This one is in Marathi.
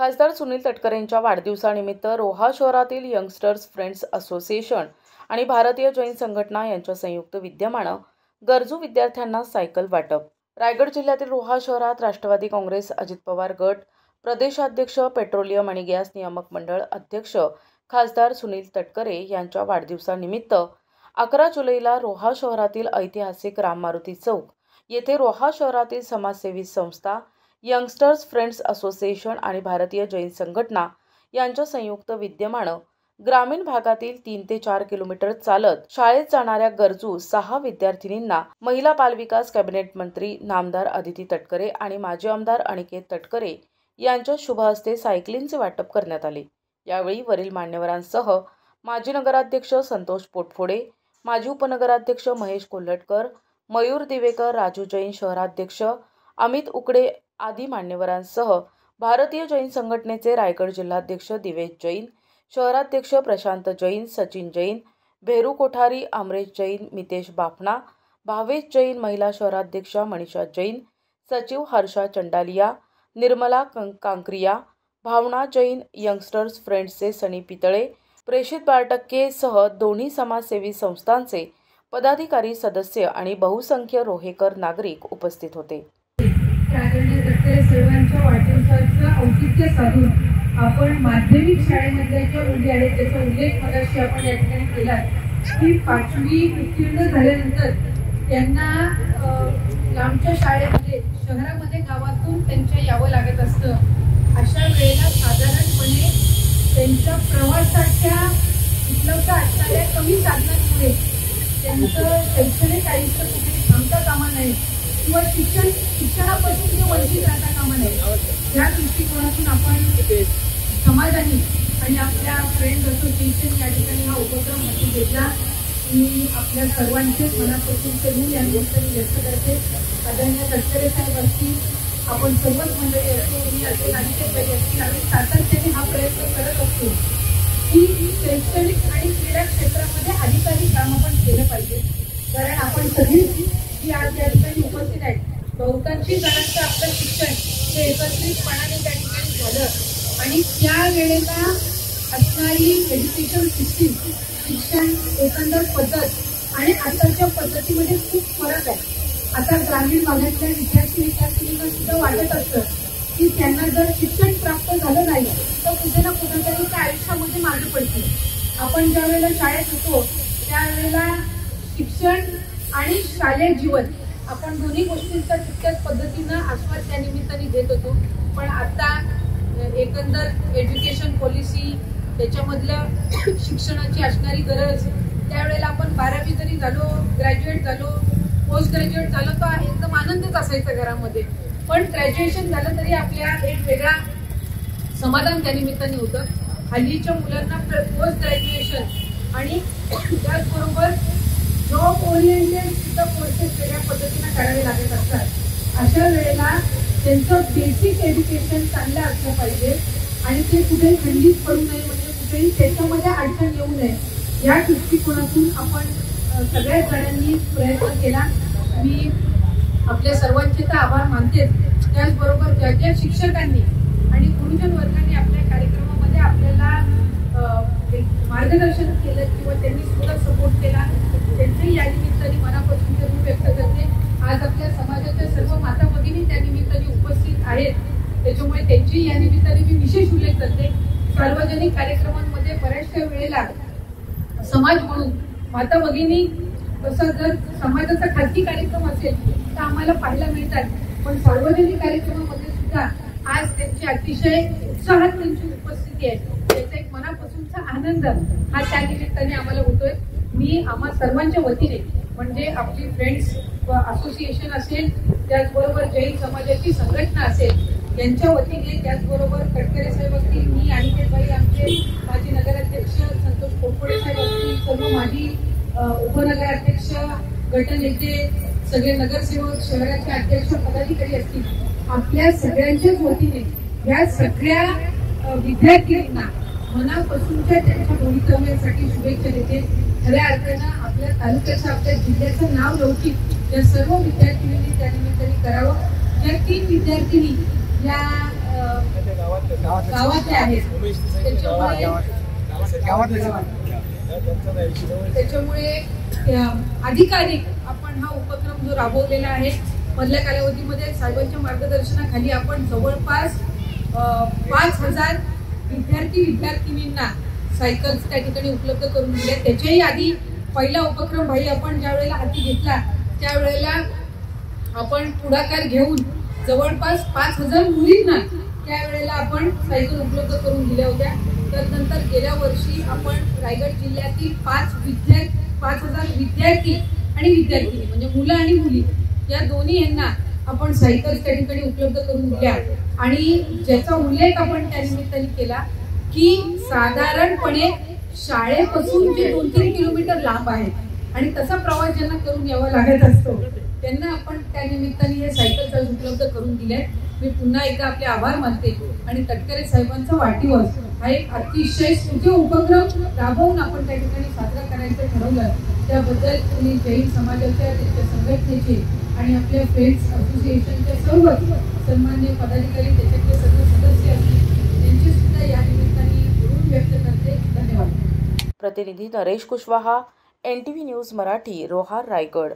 खासदार सुनील तटकरेंच्या वाढदिवसानिमित्त रोहा शहरातील यंगस्टर्स फ्रेंड्स असोसिएशन आणि भारतीय जैन संघटना यांच्या संयुक्त विद्यमानं गरजू विद्यार्थ्यांना सायकल वाटप। रायगड जिल्ह्यातील रोहा शहरात राष्ट्रवादी काँग्रेस अजित पवार गट प्रदेशाध्यक्ष, पेट्रोलियम आणि गॅस नियामक मंडळ अध्यक्ष खासदार सुनील तटकरे यांच्या वाढदिवसानिमित्त 11 जुलैला रोहा शहरातील ऐतिहासिक राम मारुती चौक येथे रोहा शहरातील समाजसेवी संस्था यंगस्टर्स फ्रेंड्स असोसिएशन आणि भारतीय जैन संघटना यांच्या संयुक्त विद्यमानं ग्रामीण भागातील 3 ते 4 किलोमीटर चालत शाळेत जाणाऱ्या गरजू 6 विद्यार्थिनींना महिला बालविकास कॅबिनेट मंत्री नामदार अदिती तटकरे आणि माजी आमदार अनिकेत तटकरे यांच्या शुभ हस्ते सायकलींचे वाटप करण्यात आले। यावेळी वरील मान्यवरांसह माजी नगराध्यक्ष संतोष पोटफोडे, माजी उपनगराध्यक्ष महेश कोल्हटकर, मयूर दिवेकर, राजू जैन शहराध्यक्ष अमित उकडे आदी मान्यवरांसह भारतीय जैन संघटनेचे रायगड जिल्हाध्यक्ष दिवेश जैन, शहराध्यक्ष प्रशांत जैन, सचिन जैन, भेरू कोठारी, अमरेश जैन, मितेश बाफना, भावेश जैन, महिला शहराध्यक्षा मनीषा जैन, सचिव हर्षा चंडालिया, निर्मला कांक्रिया, भावना जैन, यंगस्टर्स फ्रेंड्सचे सनी पितळे, प्रेषित बारटक्के सह दोन्ही समाजसेवी संस्थांचे पदाधिकारी, सदस्य आणि बहुसंख्य रोहेकर नागरिक उपस्थित होते। सर्वांच्या वाढदिवसाचं औचित्य साधून आपण माध्यमिक शाळेमधल्या ज्या मुली आहेत त्याचा उल्लेख मगाशी आपण या ठिकाणी केला की 5वी उत्तीर्ण झाल्यानंतर त्यांना लांबच्या शाळेमध्ये शहरामध्ये गावातून त्यांच्या यावं लागत असतं। अशा वेळेला साधारणपणे त्यांच्या प्रवासाच्या उपलब्ध असणाऱ्या कमी साधनांमुळे त्यांचं शैक्षणिक आयुष्य कुठे थांबता कामा नये किंवा शिक्षणापासून ते वंचित राहता कामा नये या दृष्टिकोनातून आपण समाजाने आणि आपल्या फ्रेंड्स असोसिएशन या ठिकाणी हा उपक्रम हाती घेतला। मी आपल्या सर्वांचे मनापासून ऋण या निमित्ताने व्यक्त करते। आदरणीय तटकरे साहेब असतील, आपण सर्वच मंडळी असतो, मी असेल, अनिकेतबाई असतील, आम्ही सातत्याने हा प्रयत्न करत असतो की शैक्षणिक आणि क्रीडा क्षेत्रामध्ये अधिकाधिक काम आपण केलं पाहिजे। कारण आपण सगळी जी आज या ठिकाणी उपस्थित आहेत बहुतांशी जणांचं आपलं शिक्षण हे एकत्रितपणाने त्या ठिकाणी झालं आणि त्या वेळेला असणारी एज्युकेशन सिस्टीम, शिक्षण एकंदर पद्धत आणि आताच्या पद्धतीमध्ये खूप फरक आहे। आता ग्रामीण भागातल्या विद्यार्थिनींना सुद्धा वाटत असतं की त्यांना जर शिक्षण प्राप्त झालं नाही तर कुठे ना कुठेतरी त्या आयुष्यामध्ये मागे पडतील। आपण ज्या वेळेला शाळेत होतो त्यावेळेला शिक्षण आणि शालेय जीवन आपण दोन्ही गोष्टींचा तितक्याच पद्धतीनं आस्वाद त्या निमित्ताने घेत होतो। पण आता एकंदर एज्युकेशन पॉलिसी त्याच्यामधल्या शिक्षणाची असणारी गरज, त्यावेळेला आपण 12वी जरी झालो, ग्रॅज्युएट झालो, पोस्ट ग्रॅज्युएट झालो तर एकदम आनंदच असायचा घरामध्ये, पण ग्रॅज्युएशन झालं तरी आपल्या एक वेगळा समाधान त्या निमित्ताने होतं। हल्लीच्या मुलांना पोस्ट ग्रॅज्युएशन आणि त्याचबरोबर जॉब ओरिएंटेड सुद्धा कोर्सेस वेगळ्या पद्धतीने करावे लागत असतात। अशा वेळेला त्यांचं बेसिक एज्युकेशन चांगलं असलं पाहिजे आणि ते कुठेही खंडित पडू नये, म्हणजे कुठेही त्याच्यामध्ये अडचण येऊ नये या दृष्टिकोनातून आपण सगळ्याच जणांनी प्रयत्न केला। मी आपल्या सर्वांचे तर आभार मानते, त्याचबरोबर ज्या ज्या शिक्षकांनी आणि गुरुजन वर्गाने आपल्या कार्यक्रमामध्ये आपल्याला मार्गदर्शन केलं किंवा त्यांनी सुद्धा सपोर्ट केला त्यांचंही या निमित्ताने मनापासून ऋण व्यक्त करते। आज आपल्या समाजाच्या सर्व माता भगिनी त्या निमित्ताने उपस्थित आहेत, त्याच्यामुळे त्यांची या निमित्ताने मी विशेष उल्लेख करते। सार्वजनिक कार्यक्रमांमध्ये बऱ्याचशा वेळेला समाज म्हणून माता भगिनी तसा जर समाजाचा खाजगी कार्यक्रम असेल तर आम्हाला पाहायला मिळतात, पण सार्वजनिक कार्यक्रमामध्ये सुद्धा आज त्यांची अतिशय उत्साहात त्यांची उपस्थिती आहे, त्याचा एक मनापासूनचा आनंद हा त्या निमित्ताने आम्हाला होतोय। मी आम्हा सर्वांच्या वतीने म्हणजे आपली फ्रेंड्स असोसिएशन असेल, त्याचबरोबर जैन समाजाची संघटना असेल यांच्या वतीने, त्याचबरोबर तटकरे साहेब असतील, मी अनिकेतबाई, आमचे माजी नगराध्यक्ष संतोष पोटफोडे साहेब असतील, सर्व माजी उपनगराध्यक्ष, गटनेते, सगळे नगरसेवक, शहराचे अध्यक्ष, पदाधिकारी असतील, आपल्या सगळ्यांच्याच वतीने या सगळ्या विद्यार्थ्यांना मनापासूनच्या त्यांच्या भवितव्यासाठी शुभेच्छा देते। खऱ्या अर्थानं आपल्या तालुक्याचं, आपल्या जिल्ह्याचं नाव लौकिक या सर्व विद्यार्थिनींनी त्या निमित्ताने करावं। ज्या 3 विद्यार्थिनी या गावातले आहेत. त्याच्यामुळे अधिकाधिक आपण हा उपक्रम जो राबवलेला आहे मधल्या कालावधीमध्ये साहेबांच्या मार्गदर्शनाखाली आपण जवळपास 5,000 विद्यार्थिनींना सायकल्स त्या ठिकाणी उपलब्ध करून दिल्या. त्याच्याही आधी पहिला उपक्रम भाई आपण ज्या वेळेला हाती घेतला त्यावेळेला आपण पुढाकार घेऊन जवळपास 5,000 मुलींना त्यावेळेला आपण सायकल उपलब्ध करून दिल्या होत्या. तर नंतर गेल्या वर्षी आपण रायगड जिल्ह्यातील 5,000 विद्यार्थी आणि विद्यार्थिनी म्हणजे मुलं आणि मुली या दोन्ही यांना आपण सायकल त्या ठिकाणी उपलब्ध करून दिल्या. आणि ज्याचा उल्लेख आपण त्या निमित्ताने केला की साधारणपणे शाळेपासून जे 2-3 किलोमीटर लांब आहे आणि तसा प्रवास ज्यांना करून यावा लागत असतो त्यांना आपण त्या निमित्ताने हे सायकल चार्ज उपलब्ध करून दिले. मी पुन्हा एकदा आपले आभार मानते आणि तटकरे साहेबांचा वाढदिवस हा एक अतिशय सुयोग्य उपक्रम राबवून आपण त्या ठिकाणी साजरा करायचं ठरवलं. त्याबद्दल मी जैन समाजाच्या त्यांच्या संघटनेचे आणि आपल्या फ्रेंड्स असोसिएशनच्या सर्व सन्माननीय पदाधिकारी त्याच्यातले सर्व सदस्य असतील त्यांची सुद्धा या निमित्ताने ऋण व्यक्त करते. धन्यवाद. प्रतिनिधी नरेश कुशवाहा, NTV न्यूज मराठी, रोहा, रायगड.